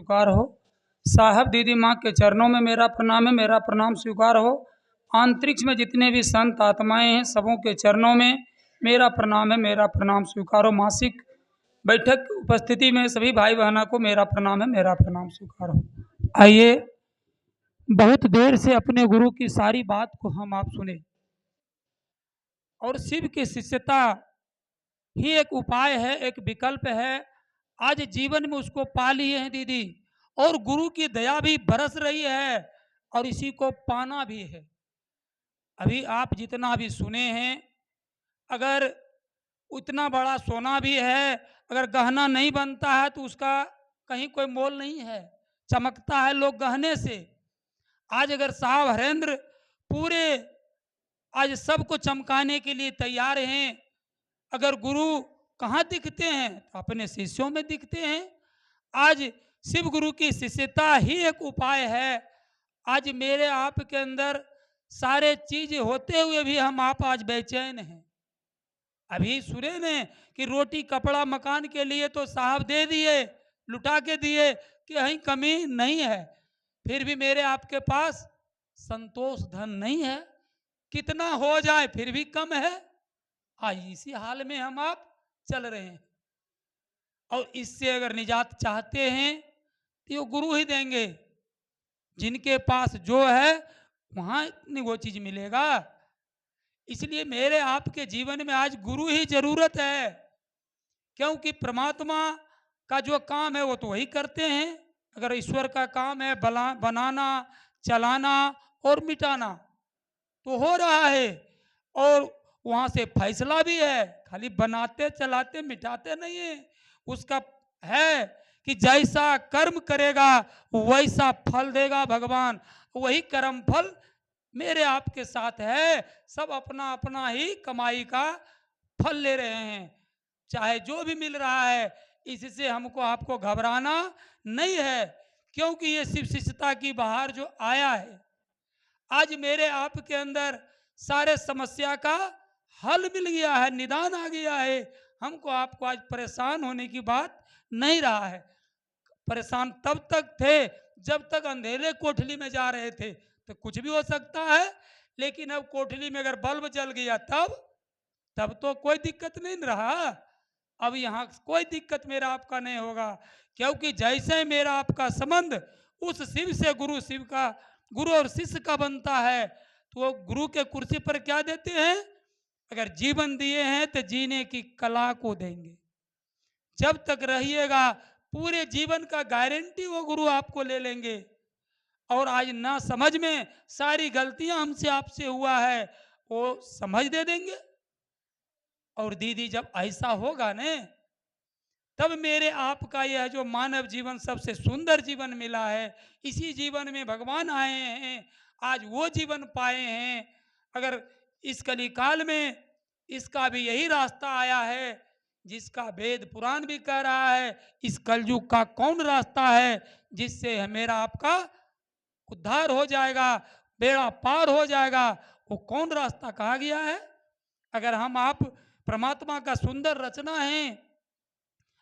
स्वीकार हो। साहब दीदी माँ के चरणों में मेरा प्रणाम है, मेरा प्रणाम स्वीकार हो। अंतरिक्ष में जितने भी संत आत्माएं हैं सबों के चरणों में मेरा प्रणाम है, मेरा प्रणाम स्वीकार हो। मासिक बैठक उपस्थिति में सभी भाई बहनों को मेरा प्रणाम है, मेरा प्रणाम स्वीकार हो। आइए, बहुत देर से अपने गुरु की सारी बात को हम आप सुने और शिव की शिष्यता ही एक उपाय है, एक विकल्प है। आज जीवन में उसको पा लिए हैं दीदी, और गुरु की दया भी बरस रही है और इसी को पाना भी है। अभी आप जितना भी सुने हैं, अगर उतना बड़ा सोना भी है, अगर गहना नहीं बनता है तो उसका कहीं कोई मोल नहीं है। चमकता है लोग गहने से। आज अगर साहब हरेंद्र पूरे आज सबको चमकाने के लिए तैयार हैं, अगर गुरु कहाँ दिखते हैं तो अपने शिष्यों में दिखते हैं। आज शिव गुरु की शिष्यता ही एक उपाय है। आज मेरे आप के अंदर सारे चीज होते हुए भी हम आप आज बेचैन हैं। अभी सुने ने कि रोटी कपड़ा मकान के लिए तो साहब दे दिए, लुटा के दिए, कि कहीं कमी नहीं है, फिर भी मेरे आपके पास संतोष धन नहीं है। कितना हो जाए फिर भी कम है। इसी हाल में हम आप चल रहे हैं, और इससे अगर निजात चाहते हैं तो ये गुरु ही देंगे। जिनके पास जो है वहां इतनी वो चीज मिलेगा। इसलिए मेरे आपके जीवन में आज गुरु ही जरूरत है, क्योंकि परमात्मा का जो काम है वो तो वही करते हैं। अगर ईश्वर का काम है बनाना, चलाना और मिटाना, तो हो रहा है, और वहां से फैसला भी है। खाली बनाते चलाते मिटाते नहीं है। उसका है कि जैसा कर्म करेगा वैसा फल देगा भगवान। वही कर्म फल मेरे आपके साथ है। सब अपना अपना ही कमाई का फल ले रहे हैं। चाहे जो भी मिल रहा है, इससे हमको आपको घबराना नहीं है, क्योंकि ये शिव शिष्यता की बहार जो आया है, आज मेरे आपके अंदर सारे समस्या का हल मिल गया है, निदान आ गया है। हमको आपको आज परेशान होने की बात नहीं रहा है। परेशान तब तक थे जब तक अंधेरे कोठली में जा रहे थे, तो कुछ भी हो सकता है। लेकिन अब कोठली में अगर बल्ब जल गया तब तो कोई दिक्कत नहीं रहा। अब यहाँ कोई दिक्कत मेरा आपका नहीं होगा, क्योंकि जैसे मेरा आपका संबंध उस शिव से गुरु और शिष्य का बनता है, तो वो गुरु के कुर्सी पर क्या देते हैं? अगर जीवन दिए हैं तो जीने की कला को देंगे। जब तक रहिएगा पूरे जीवन का गारंटी वो गुरु आपको ले लेंगे। और आज ना समझ में सारी गलतियां हमसे आपसे हुआ है, वो समझ दे देंगे। और दीदी जब ऐसा होगा ने, तब मेरे आपका यह जो मानव जीवन सबसे सुंदर जीवन मिला है, इसी जीवन में भगवान आए हैं, आज वो जीवन पाए हैं। अगर इस कलिकाल में इसका भी यही रास्ता आया है, जिसका वेद पुराण भी कह रहा है, इस कलयुग का कौन रास्ता है जिससे मेरा आपका उद्धार हो जाएगा, बेड़ा पार हो जाएगा, वो कौन रास्ता कहा गया है? अगर हम आप परमात्मा का सुंदर रचना है,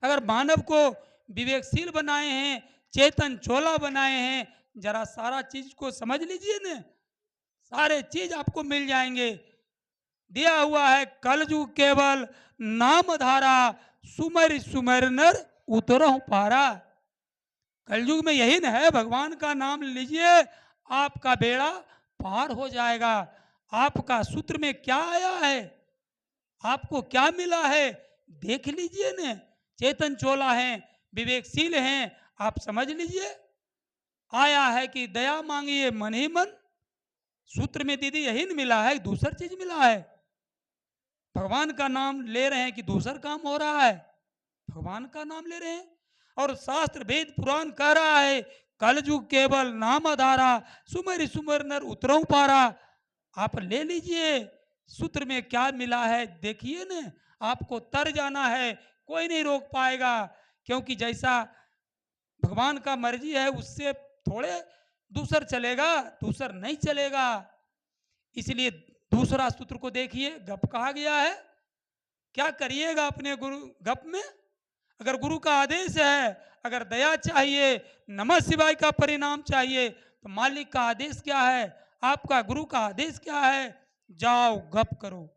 अगर मानव को विवेकशील बनाए हैं, चेतन चोला बनाए हैं, जरा सारा चीज को समझ लीजिए ना, सारे चीज आपको मिल जाएंगे। दिया हुआ है कलयुग केवल नाम धारा, सुमर सुमर नर उतरहु पारा। कलयुग में यही न है, भगवान का नाम लीजिए, आपका बेड़ा पार हो जाएगा। आपका सूत्र में क्या आया है, आपको क्या मिला है, देख लीजिए न। चेतन चोला हैं, विवेकशील हैं, आप समझ लीजिए। आया है कि दया मांगिए मन ही मन। सूत्र में दीदी यही न मिला है, दूसर चीज मिला है। भगवान का नाम ले रहे हैं कि दूसर काम हो रहा है? भगवान का नाम ले रहे हैं। और शास्त्र वेद पुराण कह रहा है कलयुग केवल नाम आधारा, सुमर सुमर नर उतरऊ पारा। आप ले लीजिए, सूत्र में क्या मिला है देखिए न, आपको तर जाना है, कोई नहीं रोक पाएगा। क्योंकि जैसा भगवान का मर्जी है उससे थोड़े दूसर चलेगा, दूसर नहीं चलेगा। इसलिए दूसरा सूत्र को देखिए, गप कहा गया है। क्या करिएगा अपने गुरु गप में? अगर गुरु का आदेश है, अगर दया चाहिए, नमः शिवाय का परिणाम चाहिए, तो मालिक का आदेश क्या है, आपका गुरु का आदेश क्या है? जाओ गप करो,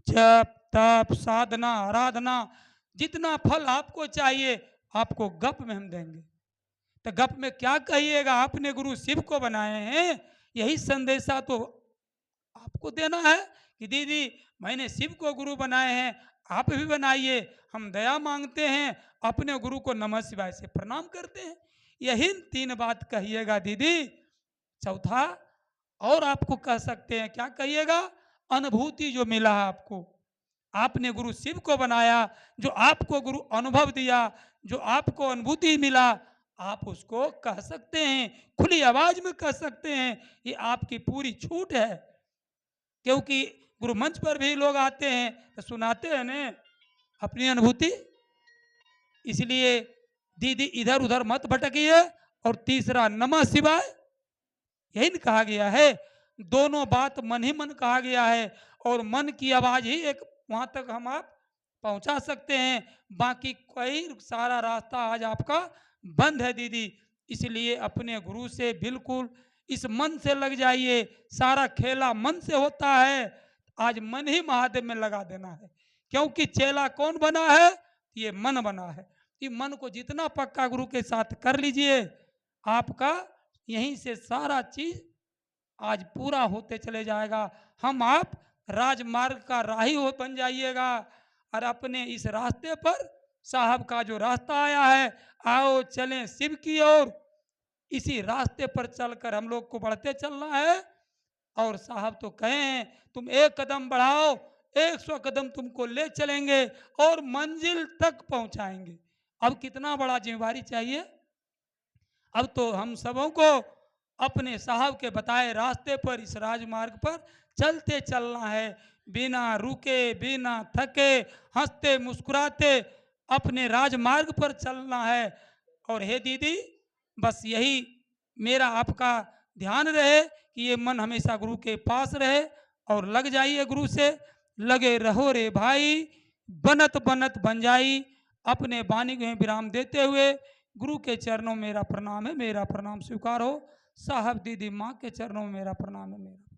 जप तप साधना आराधना, जितना फल आपको चाहिए आपको गप में हम देंगे। तो गप में क्या कहिएगा, आपने गुरु शिव को बनाए हैं, यही संदेशा तो आपको देना है कि दीदी मैंने शिव को गुरु बनाए हैं, आप भी बनाइए, हम दया मांगते हैं, अपने गुरु को नमः शिवाय से प्रणाम करते हैं। यही 3 बात कहिएगा दीदी। चौथा और आपको कह सकते हैं, क्या कहिएगा? अनुभूति जो मिला है आपको, आपने गुरु शिव को बनाया, जो आपको गुरु अनुभव दिया, जो आपको अनुभूति मिला, आप उसको कह सकते हैं, खुली आवाज में कह सकते हैं। ये आपकी पूरी छूट है, क्योंकि गुरु मंच पर भी लोग आते हैं तो सुनाते हैं ने अपनी अनुभूति। इसलिए दीदी इधर उधर मत भटकिए। और तीसरा नमः शिवाय, यही न कहा गया है, दोनों बात मन ही मन कहा गया है, और मन की आवाज ही एक वहां तक हम आप पहुंचा सकते हैं, बाकी कोई सारा रास्ता आज आपका बंद है दीदी। इसलिए अपने गुरु से बिल्कुल इस मन से लग जाइए, सारा खेला मन से होता है। आज मन ही महादेव में लगा देना है, क्योंकि चेला कौन बना है? ये मन बना है। ये मन को जितना पक्का गुरु के साथ कर लीजिए, आपका यहीं से सारा चीज आज पूरा होते चले जाएगा। हम आप राजमार्ग का राही हो बन जाइएगा, और अपने इस रास्ते पर साहब का जो रास्ता आया है, आओ चलें शिव की ओर, इसी रास्ते पर चलकर हम लोग को बढ़ते चलना है। और साहब तो कहे हैं, तुम 1 कदम बढ़ाओ 100 कदम तुमको ले चलेंगे और मंजिल तक पहुंचाएंगे। अब कितना बड़ा जिम्मेवारी चाहिए। अब तो हम सबों को अपने साहब के बताए रास्ते पर, इस राजमार्ग पर चलते चलना है, बिना रुके बिना थके, हंसते मुस्कुराते अपने राजमार्ग पर चलना है। और हे दीदी, बस यही मेरा आपका ध्यान रहे कि ये मन हमेशा गुरु के पास रहे, और लग जाइए गुरु से, लगे रहो रे भाई, बनत बनत बन जाई। अपने वाणी को विराम देते हुए गुरु के चरणों में मेरा प्रणाम है, मेरा प्रणाम स्वीकार हो। साहब दीदी माँ के चरणों में मेरा प्रणाम है, मेरा